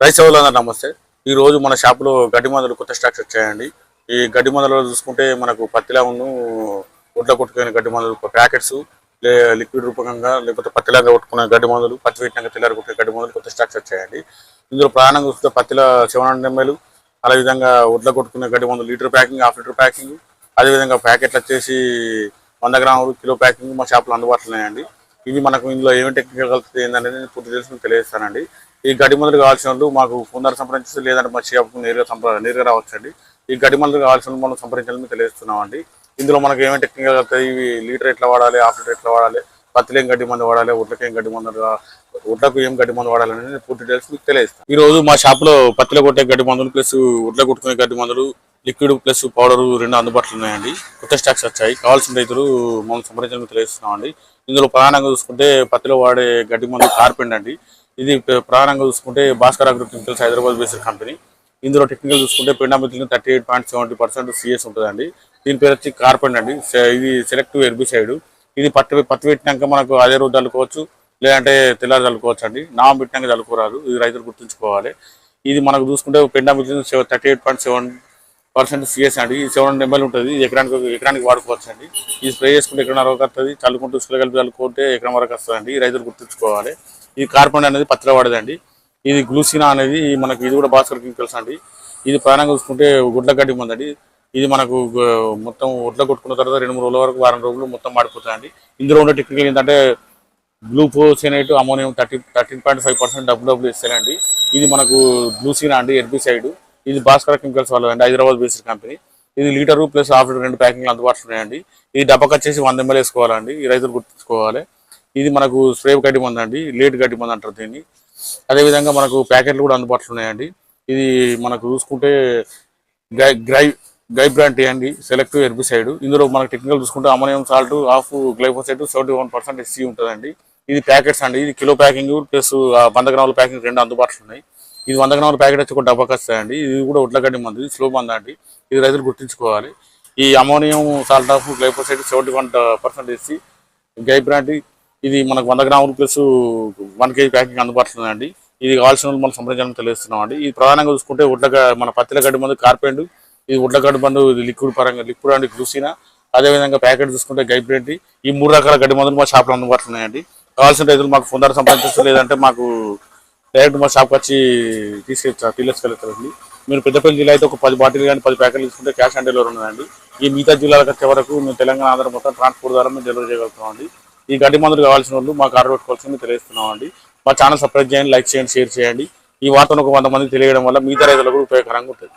Rice సోదరులందరూ నమస్తే. ఈ రోజు మన షాపులో గడ్డి మందులు కొత్త స్టాక్స్ వచ్చాయండి. ఈ గడ్డి మందులలో చూసుకుంటే మనకు పత్తిలాగును ఒడ్ల కొట్టుకునే గడ్డి మందులు ప్యాకెట్స్ లిక్విడ్ రూపకంగా లేకపోతే పత్తిలాగా కొట్టుకునే గడ్డి మందులు, పత్తి పెట్టినాక తెల్లారి కొట్టే గడ్డి మందులు కొత్త స్టాక్స్ వచ్చాయండి. ఇందులో ప్రధానంగా చూస్తే పత్తిలో 700 ml, అదేవిధంగా ఒడ్ల కొట్టుకునే గడ్డి మందులు litre packing, half litre packing, అదేవిధంగా ప్యాకెట్లు వచ్చేసి 100 గ్రాములు, కిలో ప్యాకింగ్ మా షాపులో అందుబాటులో ఉన్నాయండి. ఇది మనకు ఇందులో ఏమి టెక్నికల్ కలుపుతుంది ఏంటనేది పూర్తి తెలిసి తెలియజేస్తానండి. ఈ గడ్డి మందులు కావాల్సిన వాళ్ళు మాకు ఫోన్ సంప్రదించి లేదంటే మా షాప్కు నేరుగా రావచ్చండి. ఈ గడ్డి మందులు కావాల్సిన మనం సంప్రదించాలని తెలియజేస్తున్నామండి. ఇందులో మనకు ఏమేమి టెక్నికల్ కలుపుతాయి, ఇవి లీటర్ ఎట్లా వాడాలి, హాఫ్ లీటర్ ఎట్లా వాడాలి, పత్తిలో ఏం గడ్డి మందు వాడాలి, ఉడ్లకు ఏం గడ్డి మందు ఉడ్లకు ఏం గడ్డి మందు వాడాలని పూర్తి డీటెయిల్స్ మీకు తెలియజేస్తాం. ఈ రోజు మా షాప్లో పత్తిలో కొట్టే గడ్డి మందులు ప్లస్ ఉడ్ల కొట్టుకునే గడ్డి మందులు, లిక్విడ్ ప్లస్ పౌడర్ రెండు అందుబాటులో ఉన్నాయండి. కొత్త స్టాక్స్ వచ్చాయి. కావాల్సిన రైతులు మనం సంప్రదించాలని తెలియజేస్తున్నామండి. ఇందులో ప్రధానంగా చూసుకుంటే పత్తిలో వాడే గడ్డి మందు కార్పెండ్ అండి. ఇది ప్రధానంగా చూసుకుంటే Bhaskar agro chemicals Hyderabad based company. ఇందులో టెక్నికల్ చూసుకుంటే పెండామిథిలిన్ 38.70% సిఎస్ ఉంటుందండి. దీని పేరు వచ్చి కార్పెండ్ అండి. ఇది సెలెక్టివ్ హెర్బిసైడ్. ఇది పత్తి పెట్టినాక మనకు అదే రోజు చల్లుకోవచ్చు, లేదంటే తెల్లారి చల్లుకోవచ్చు అండి. నామ పెట్టినాక చల్లుకోరాదు, ఇది రైతులు గుర్తుంచుకోవాలి. ఇది మనకు చూసుకుంటే పెండామిథిలిన్ 38.7% సిఎస్ అండి. ఇది 700 ml ఉంటుంది. ఇది ఎకరానికి వాడుకోవచ్చు అండి. ఇది స్ప్రే చేసుకుంటే ఎకరం వరకు వస్తుంది, చల్లుకుంటూ ఉసులు కలిపి చల్లుకుంటే ఎకరం వరకు వస్తుంది అండి. రైతులు గుర్తుంచుకోవాలి. ఇది కార్బన్ అనేది పత్తిలో వాడదండి. ఇది గ్లూసినా అనేది మనకు ఇది కూడా భాస్కర్ కెమికల్స్ అండి. ఇది ప్రధానంగా చూసుకుంటే గుడ్ల గడ్డి మందు అండి. ఇది మనకు మొత్తం ఒడ్ల కొట్టుకున్న తర్వాత 2-3 రోజుల వరకు, వారం రోజులు మొత్తం మాడిపోతుందండి. ఇందులో ఉన్న టెక్నికల్ ఏంటంటే గ్లూఫోసినేట్ అమోనియం 13.5% డబ్ల్యూ ఇస్తానండి. ఇది మనకు గ్లూసినా అండి, హెర్బిసైడ్. ఇది భాస్కర్ కెమికల్స్ వాళ్ళు అండి, హైదరాబాద్ బేస్డ్ కంపెనీ. ఇది లీటరు ప్లస్ హాఫ్ లీటర్ 2 ప్యాకింగ్లు అందుబాటులో ఉన్నాయండి. ఇది డబ్బకు వచ్చేసి 100 ml వేసుకోవాలండి. ఈ రైతులు గుర్తుంచుకోవాలి. ఇది మనకు స్ప్రే గడ్డి మందు అండి, లేట్ గడ్డి మందు అంటారు దీన్ని. అదేవిధంగా మనకు ప్యాకెట్లు కూడా అందుబాటులో ఉన్నాయండి. ఇది మనకు చూసుకుంటే గైబ్రాంటీ అండి, సెలెక్టివ్ హెర్బిసైడ్. ఇందులో మనకు టెక్నికల్ చూసుకుంటే ammonium salt, half glyphosate 71% SC ఉంటుందండి. ఇది ప్యాకెట్స్ అండి. ఇది కిలో ప్యాకింగ్ ప్లస్ 100 గ్రాముల ప్యాకింగ్ రెండు అందుబాటులో ఉన్నాయి. ఇది 100 గ్రాముల ప్యాకెట్ వచ్చి ఒక డబ్బాకి వస్తాయండి. ఇది కూడా ఉడ్లగడ్డి మందు, ఇది స్లో మందు అండి. ఇది రైతులు గుర్తుంచుకోవాలి. ఈ ammonium salt of glyphosate 71% SC గైబ్రాంటీ. ఇది మనకు 100 గ్రాములు ప్లస్ 1 kg ప్యాకింగ్ అందుబాటులో ఉందండి. ఇది కావాల్సిన మనం సంప్రదించాలని తెలియజేస్తున్నాం అండి. ఇది ప్రధానంగా చూసుకుంటే మన పత్తిల గడ్డి మందు కార్పెండ్, ఇది ఉడ్లగడ్డి మందు లిక్విడ్ అండ్ గ్లూసినా. అదేవిధంగా ప్యాకెట్ చూసుకుంటే గైబ్రాంటీ. ఈ 3 రకాల గడ్డి మందులు మా షాప్లో అందుబాటులో ఉన్నాయండి. కావాల్సిన రైతులు మాకు ఫోన్ ద్వారా సంప్రదించవచ్చు, లేదంటే మాకు డైరెక్ట్ మా షాప్కి వచ్చి తీసుకెళ్తారండి. మీరు పెద్దపల్లి జిల్లా అయితే ఒక 10 బాటిల్ కానీ 10 ప్యాకెట్లు తీసుకుంటే క్యాష్ ఆన్ డెలివరీ ఉన్నదండి. ఈ మిగతా జిల్లాలకు వచ్చే వరకు మేము తెలంగాణ, ఆంధ్ర మొత్తం ట్రాన్స్పోర్ట్ ద్వారా మేము డెలివరీ చేయగలుగుతాం అండి. ఈ గడ్డి మందులు కావాల్సిన వాళ్ళు మాకు ఆర్డర్ పెట్టుకోవాల్సింది తెలియజేస్తున్నాం అండి. మా ఛానల్ సబ్స్క్రైబ్ చేయండి, లైక్ చేయండి, షేర్ చేయండి. ఈ వార్తను ఒక 100 మందికి తెలియడం వల్ల మిగతా రైతులకు ఉపయోగకరంగా ఉంటుంది.